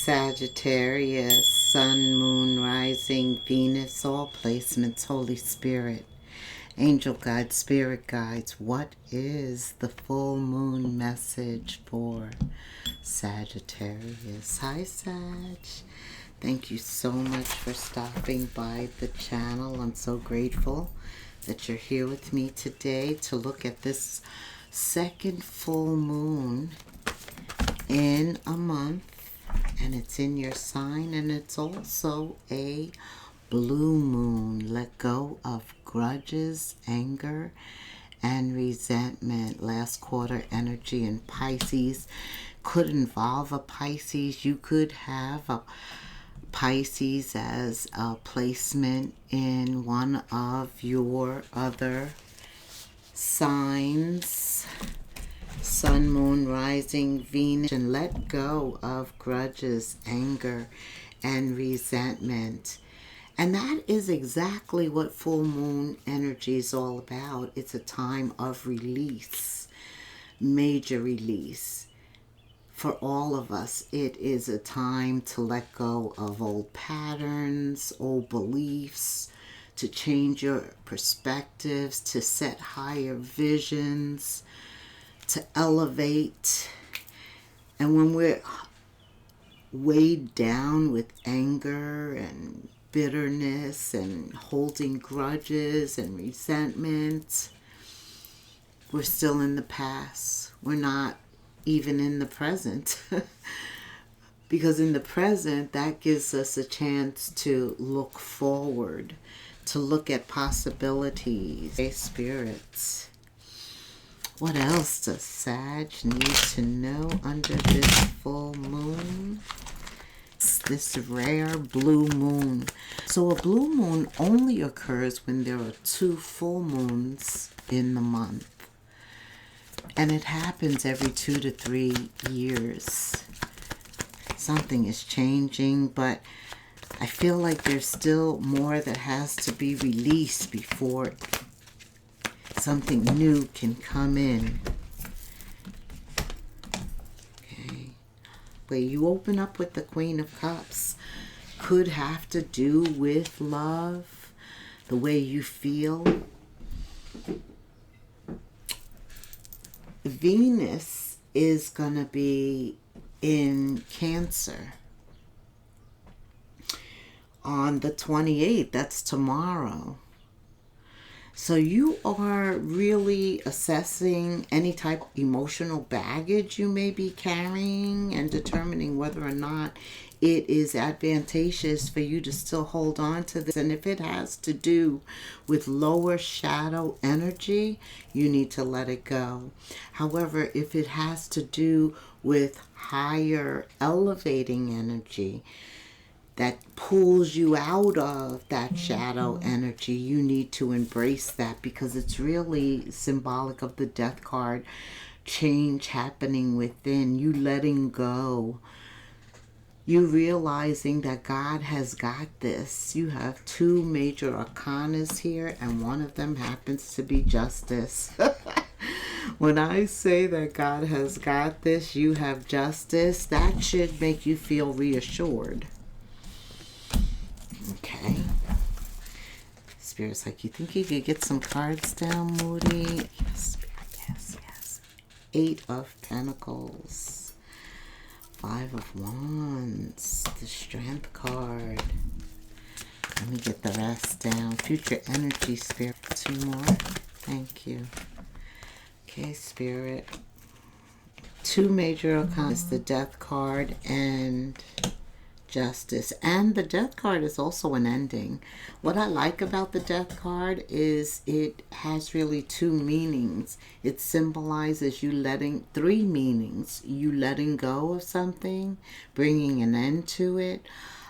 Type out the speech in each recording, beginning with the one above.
Sagittarius, Sun, Moon, Rising, Venus, all placements, Holy Spirit, Angel Guides, Spirit Guides. What is the full moon message for Sagittarius? Hi, Sag. Thank you so much for stopping by the channel. I'm so grateful that you're here with me today to look at this second full moon in a month, and it's in your sign, and it's also a blue moon. Let go of grudges, anger, and resentment. Last quarter energy in Pisces could involve a Pisces. You could have a Pisces as a placement in one of your other signs. Sun, Moon, Rising, Venus, and let go of grudges, anger, and resentment. And that is exactly what full moon energy is all about. It's a time of release, major release. For all of us, it is a time to let go of old patterns, old beliefs, to change your perspectives, to set higher visions, to elevate. And when we're weighed down with anger and bitterness and holding grudges and resentment, we're still in the past. We're not even in the present. Because in the present, that gives us a chance to look forward, to look at possibilities. Hey, spirits. What else does Sag need to know under this full moon? It's this rare blue moon. So a blue moon only occurs when there are 2 full moons in the month. And it happens every 2 to 3 years. Something is changing, but I feel like there's still more that has to be released before something new can come in. Okay. Where you open up with the Queen of Cups could have to do with love, the way you feel. Venus is going to be in Cancer on the 28th. That's tomorrow. So you are really assessing any type of emotional baggage you may be carrying and determining whether or not it is advantageous for you to still hold on to this. And if it has to do with lower shadow energy, you need to let it go. However, if it has to do with higher elevating energy that pulls you out of that shadow energy, you need to embrace that, because it's really symbolic of the Death card. Change happening within, you letting go, you realizing that God has got this. You have 2 major arcanas here, and one of them happens to be justice. When I say that God has got this, you have justice, that should make you feel reassured. Okay. Spirit's like, you think you could get some cards down, Moody? Yes, Spirit, yes, yes. 8 of Pentacles. 5 of Wands. The Strength card. Let me get the rest down. Future energy, Spirit. 2 more. Thank you. Okay, Spirit. 2 major arcana. The Death card and Justice. And the Death card is also an ending. What I like about the Death card is it has really 2 meanings. It symbolizes you letting 3 meanings. You letting go of something, bringing an end to it,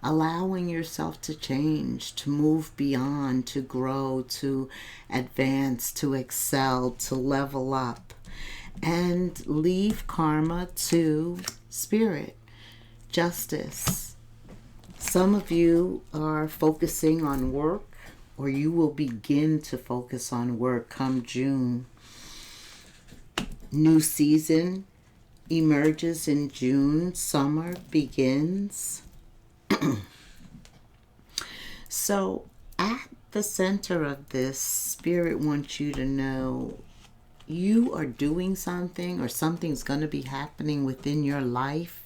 allowing yourself to change, to move beyond, to grow, to advance, to excel, to level up, and leave karma to Spirit. Justice. Some of you are focusing on work, or you will begin to focus on work come June. New season, emerges in June. Summer begins. So at the center of this, Spirit wants you to know you are doing something, or something's going to be happening within your life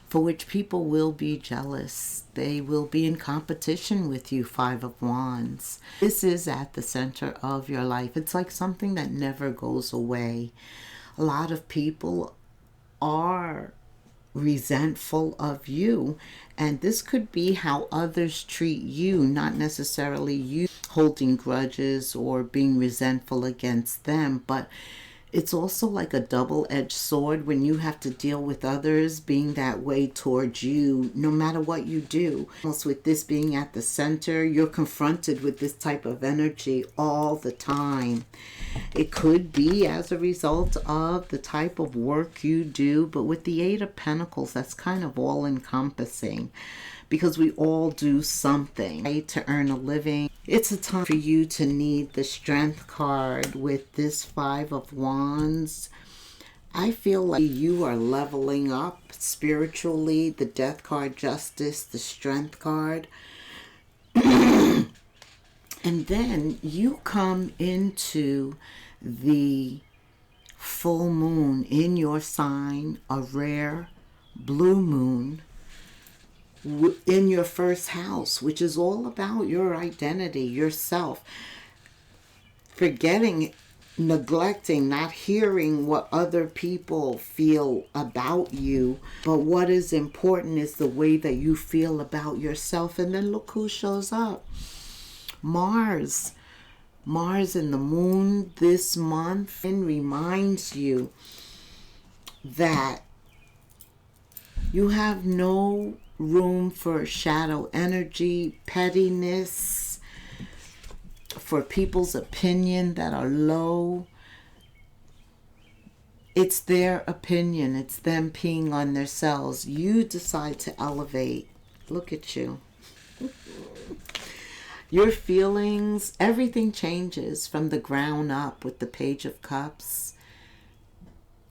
for which people will be jealous. They will be in competition with you, Five of Wands. This is at the center of your life. It's like something that never goes away. A lot of people are resentful of you, and this could be how others treat you, not necessarily you holding grudges or being resentful against them, but it's also like a double-edged sword when you have to deal with others being that way towards you, no matter what you do. Almost with this being at the center, you're confronted with this type of energy all the time. It could be as a result of the type of work you do, but with the Eight of Pentacles, that's kind of all-encompassing, because we all do something, right, to earn a living. It's a time for you to need the Strength card with this Five of Wands. I feel like you are leveling up spiritually. The Death card, Justice, the Strength card. And then you come into the full moon in your sign, a rare blue moon, in your first house, which is all about your identity, yourself. Forgetting, neglecting, not hearing what other people feel about you, but what is important is the way that you feel about yourself. And then look who shows up. Mars and the moon this month, and reminds you that you have no room for shadow energy, pettiness, for people's opinion that are low. It's their opinion. It's them peeing on themselves. You decide to elevate. Look at you. Your feelings, everything changes from the ground up with the Page of Cups.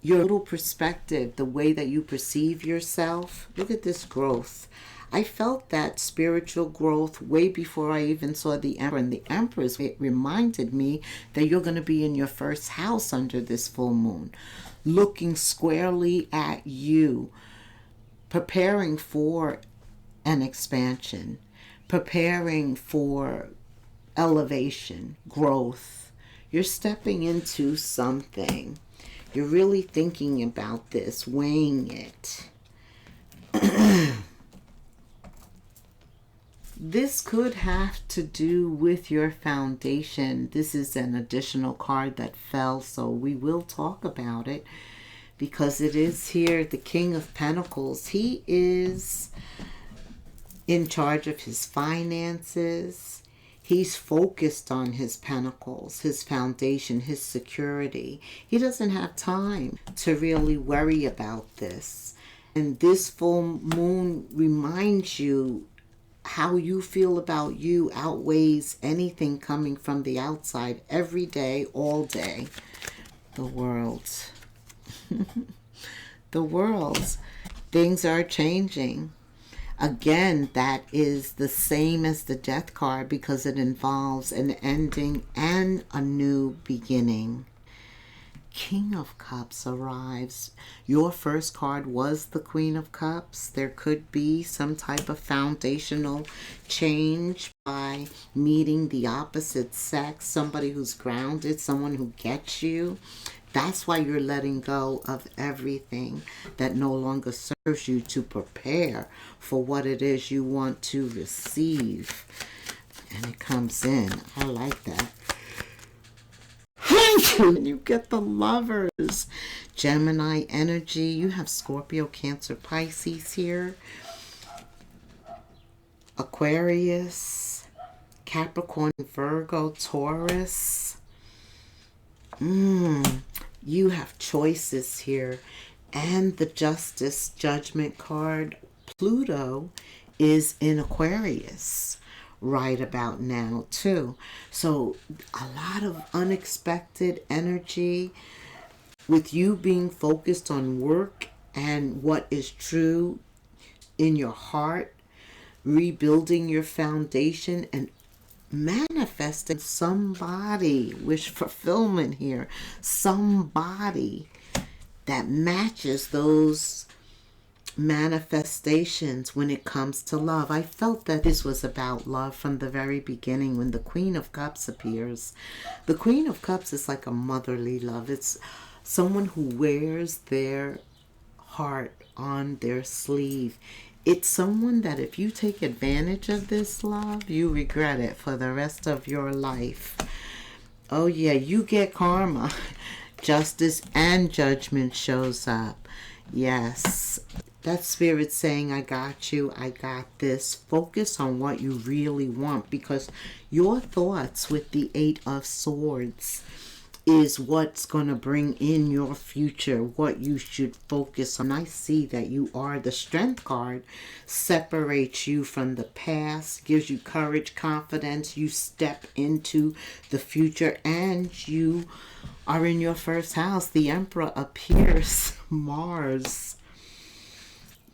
Your little perspective, the way that you perceive yourself. Look at this growth. I felt that spiritual growth way before I even saw the Emperor. And the Empress, it reminded me that you're going to be in your first house under this full moon, looking squarely at you, preparing for an expansion, preparing for elevation, growth. You're stepping into something. You're really thinking about this, weighing it. This could have to do with your foundation. This is an additional card that fell, so we will talk about it because it is here, the King of Pentacles. He is in charge of his finances. He's focused on his pentacles, his foundation, his security. He doesn't have time to really worry about this. And this full moon reminds you how you feel about you outweighs anything coming from the outside every day, all day. The world. The world. Things are changing. Again, that is the same as the Death card because it involves an ending and a new beginning. King of Cups arrives. Your first card was the Queen of Cups. There could be some type of foundational change by meeting the opposite sex, somebody who's grounded, someone who gets you. That's why you're letting go of everything that no longer serves you to prepare for what it is you want to receive. And it comes in. I like that. And you get the Lovers. Gemini energy. You have Scorpio, Cancer, Pisces here. Aquarius, Capricorn, Virgo, Taurus. You have choices here. And the Justice, Judgment card. Pluto is in Aquarius right about now too. So a lot of unexpected energy. with you being focused on work and what is true in your heart, rebuilding your foundation and manifesting somebody, wish fulfillment here, somebody that matches those manifestations when it comes to love. I felt that this was about love from the very beginning when the Queen of Cups appears. The Queen of Cups is like a motherly love. It's someone who wears their heart on their sleeve. It's someone that if you take advantage of this love, you regret it for the rest of your life. Oh yeah, you get karma. Justice and judgment shows up. Yes. That spirit saying, I got you, I got this. Focus on what you really want, because your thoughts with the Eight of Swords is what's going to bring in your future, what you should focus on. I see that you are the Strength card, separates you from the past, gives you courage, confidence. You step into the future and you are in your first house. The Emperor appears, Mars,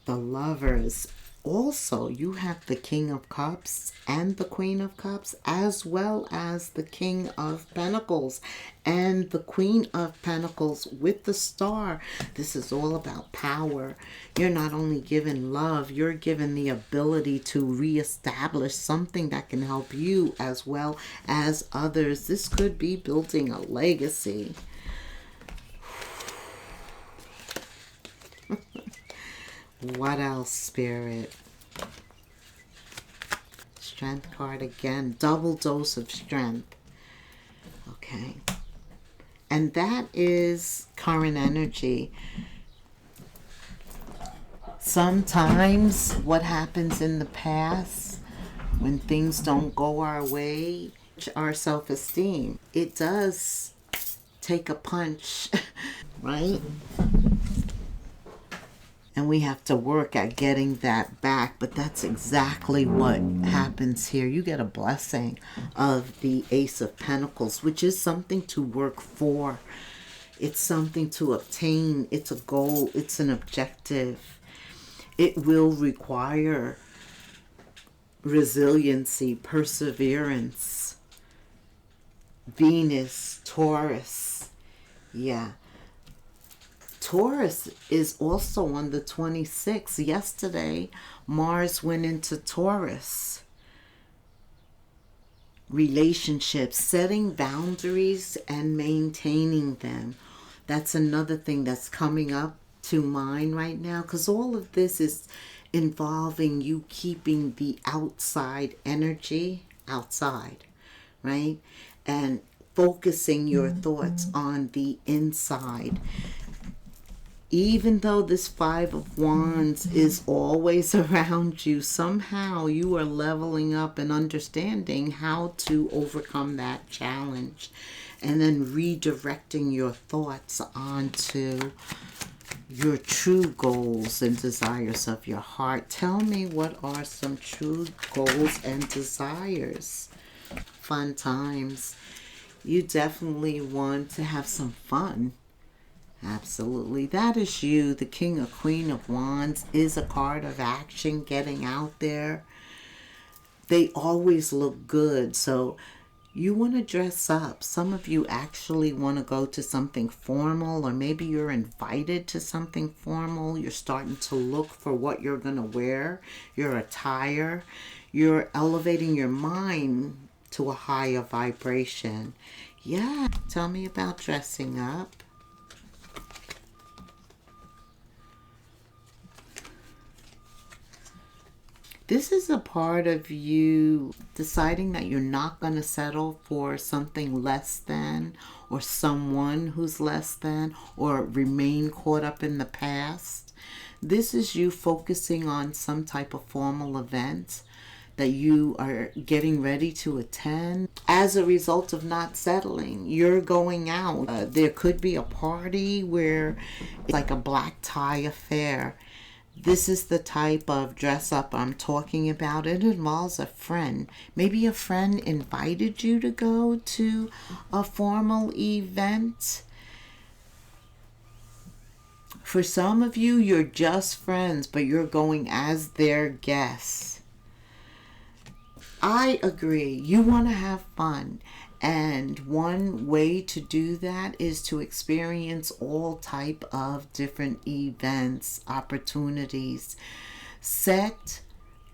the Lovers. Also, you have the King of Cups and the Queen of Cups, as well as the King of Pentacles and the Queen of Pentacles with the Star. This is all about power. You're not only given love, you're given the ability to reestablish something that can help you as well as others. This could be building a legacy. What else, Spirit? Strength card again. Double dose of strength. Okay. And that is current energy. Sometimes what happens in the past, when things don't go our way, our self-esteem, it does take a punch, right? And we have to work at getting that back. But that's exactly what happens here. You get a blessing of the Ace of Pentacles, which is something to work for. It's something to obtain. It's a goal. It's an objective. It will require resiliency, perseverance. Venus, Taurus. Yeah. Taurus is also on the 26th. Yesterday, Mars went into Taurus. Relationships, setting boundaries and maintaining them. That's another thing that's coming up to mind right now, because all of this is involving you keeping the outside energy outside, right? And focusing your thoughts on the inside. Even though this Five of Wands is always around you, somehow you are leveling up and understanding how to overcome that challenge, and then redirecting your thoughts onto your true goals and desires of your heart. Tell me, what are some true goals and desires? Fun times. You definitely want to have some fun. Absolutely. That is you. The King or Queen of Wands is a card of action, getting out there. They always look good. So you want to dress up. Some of you actually want to go to something formal, or maybe you're invited to something formal. You're starting to look for what you're going to wear, your attire. You're elevating your mind to a higher vibration. Yeah. Tell me about dressing up. This is a part of you deciding that you're not going to settle for something less than, or someone who's less than, or remain caught up in the past. This is you focusing on some type of formal event that you are getting ready to attend. As a result of not settling, you're going out. There could be a party where it's like a black tie affair. This is the type of dress up I'm talking about. It involves a friend. Maybe a friend invited you to go to a formal event. For some of you, you're just friends, but you're going as their guests. I agree. You want to have fun. And one way to do that is to experience all type of different events, opportunities. Set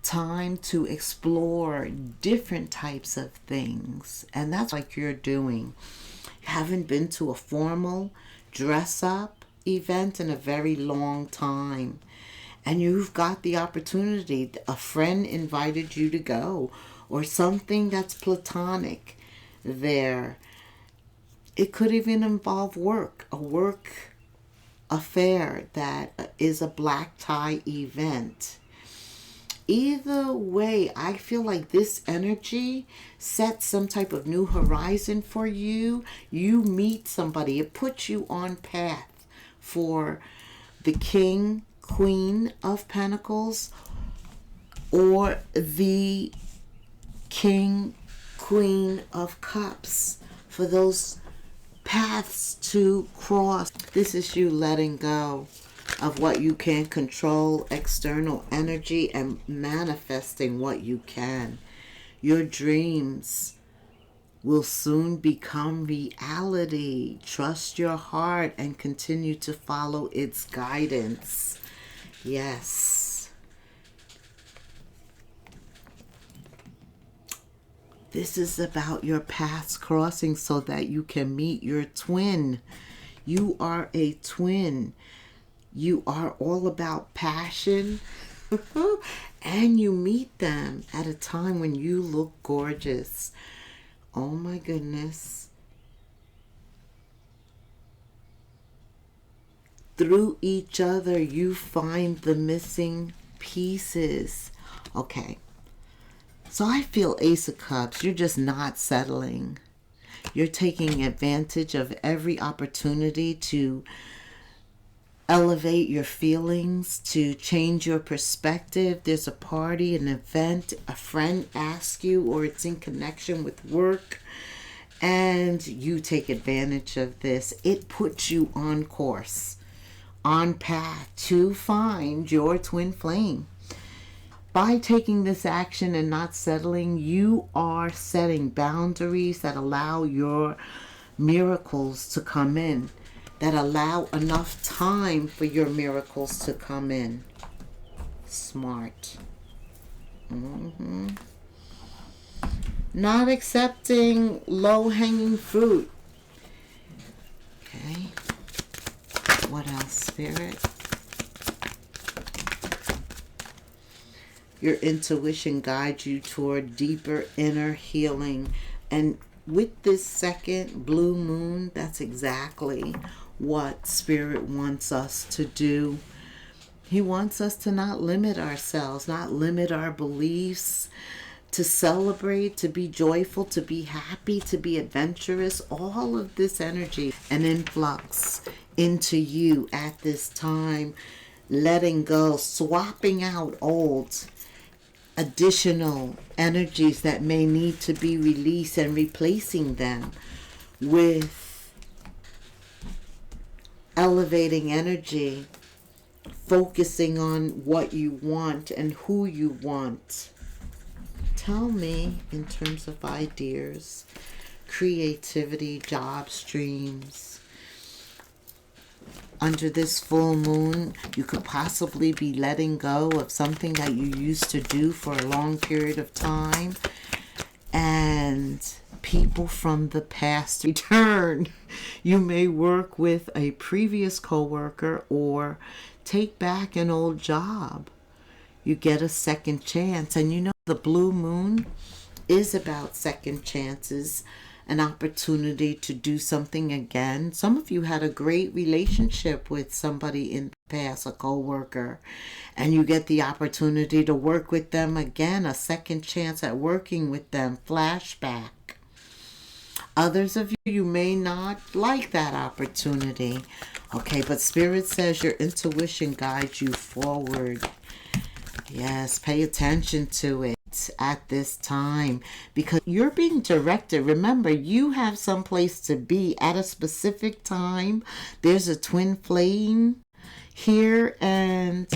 time to explore different types of things. And that's like you're doing. You haven't been to a formal dress up event in a very long time. And you've got the opportunity. A friend invited you to go, or something that's platonic there. It could even involve work, a work affair that is a black tie event. Either way, I feel like this energy sets some type of new horizon for you. You meet somebody. It puts you on path for the King, Queen of Pentacles, or the King, Queen of Cups, for those paths to cross. This is you letting go of what you can't control, external energy, and manifesting what you can. Your dreams will soon become reality. Trust your heart and continue to follow its guidance. Yes. This is about your paths crossing so that you can meet your twin. You are a twin. You are all about passion. And you meet them at a time when you look gorgeous. Oh my goodness. Through each other, you find the missing pieces. Okay. So I feel Ace of Cups. You're just not settling. You're taking advantage of every opportunity to elevate your feelings, to change your perspective. There's a party, an event, a friend asks you, or it's in connection with work, and you take advantage of this. It puts you on course, on path to find your twin flame. By taking this action and not settling, you are setting boundaries that allow your miracles to come in, that allow enough time for your miracles to come in. Smart. Not accepting low-hanging fruit. Okay. What else, Spirit? Your intuition guides you toward deeper inner healing. And with this second blue moon, that's exactly what Spirit wants us to do. He wants us to not limit ourselves, not limit our beliefs, to celebrate, to be joyful, to be happy, to be adventurous. All of this energy, an influx into you at this time, letting go, swapping out old, additional energies that may need to be released and replacing them with elevating energy, focusing on what you want and who you want. Tell me in terms of ideas, creativity, job streams. Under this full moon, you could possibly be letting go of something that you used to do for a long period of time. And people from the past return. You may work with a previous coworker or take back an old job. You get a second chance. And you know, the blue moon is about second chances, an opportunity to do something again. Some of you had a great relationship with somebody in the past, a co-worker, and you get the opportunity to work with them again, a second chance at working with them, flashback. Others of you, you may not like that opportunity. Okay, but Spirit says your intuition guides you forward. Yes, pay attention to it at this time because you're being directed. Remember, you have some place to be at a specific time. There's a twin flame here, and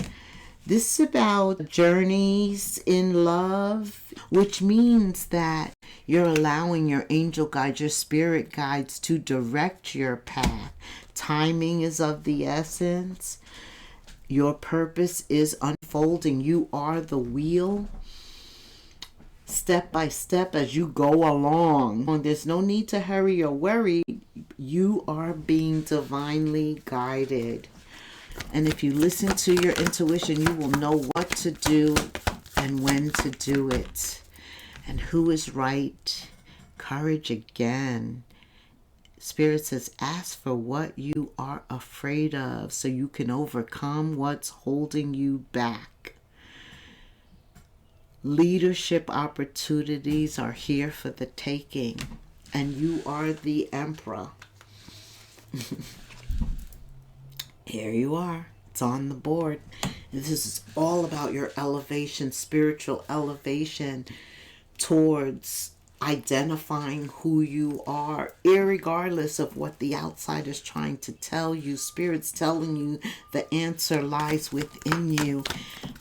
this is about journeys in love, which means that you're allowing your angel guides, your spirit guides to direct your path. Timing is of the essence. Your purpose is unfolding. You are the wheel, step by step as you go along. There's no need to hurry or worry. You are being divinely guided. And if you listen to your intuition, you will know what to do and when to do it. And who is right. Courage again. Spirit says, ask for what you are afraid of so you can overcome what's holding you back. Leadership opportunities are here for the taking, and you are the emperor. Here you are. It's on the board. And this is all about your elevation, spiritual elevation towards identifying who you are, irregardless of what the outside is trying to tell you. Spirit's telling you the answer lies within you.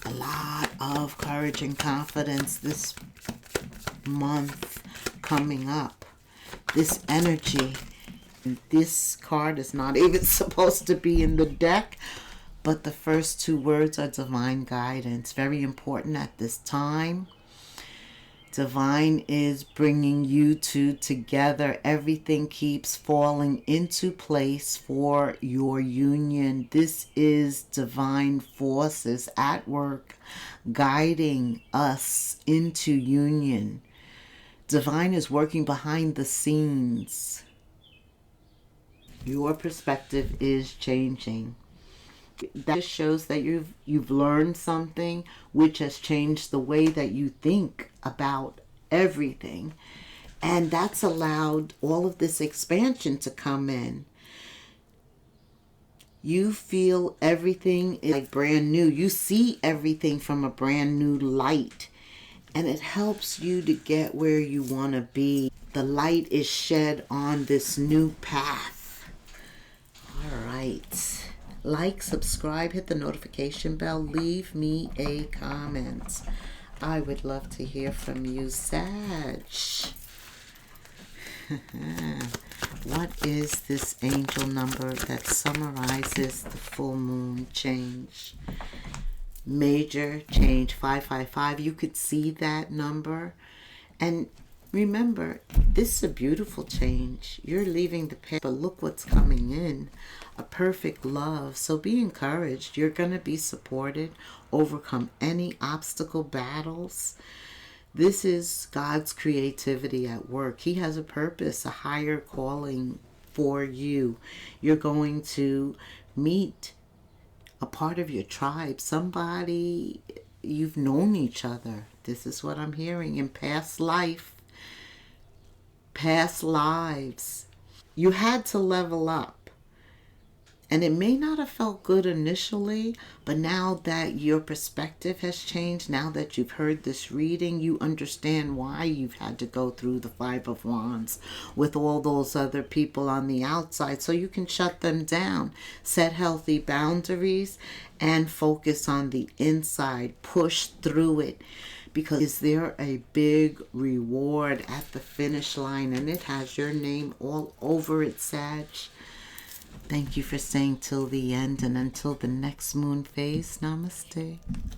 A lot of courage and confidence this month coming up. This energy. This card is not even supposed to be in the deck, but the first two words are divine guidance. Very important at this time. Divine is bringing you two together. Everything keeps falling into place for your union. This is divine forces at work, guiding us into union. Divine is working behind the scenes. Your perspective is changing. That shows that you've learned something which has changed the way that you think about everything. And that's allowed all of this expansion to come in. You feel everything is like brand new. You see everything from a brand new light. And it helps you to get where you want to be. The light is shed on this new path. All right. Like, subscribe, hit the notification bell, leave me a comment. I would love to hear from you, Sag. What is this angel number that summarizes the full moon change? Major change, 555. You could see that number. And remember, this is a beautiful change. You're leaving the past, but look what's coming in. A perfect love. So be encouraged. You're going to be supported, overcome any obstacle battles. This is God's creativity at work. He has a purpose, a higher calling for you. You're going to meet a part of your tribe, somebody you've known each other. This is what I'm hearing in past life, past lives. You had to level up. And it may not have felt good initially, but now that your perspective has changed, now that you've heard this reading, you understand why you've had to go through the Five of Wands with all those other people on the outside, so you can shut them down, set healthy boundaries, and focus on the inside. Push through it, because is there a big reward at the finish line, and it has your name all over it, Sag. Thank you for staying till the end, and until the next moon phase, namaste.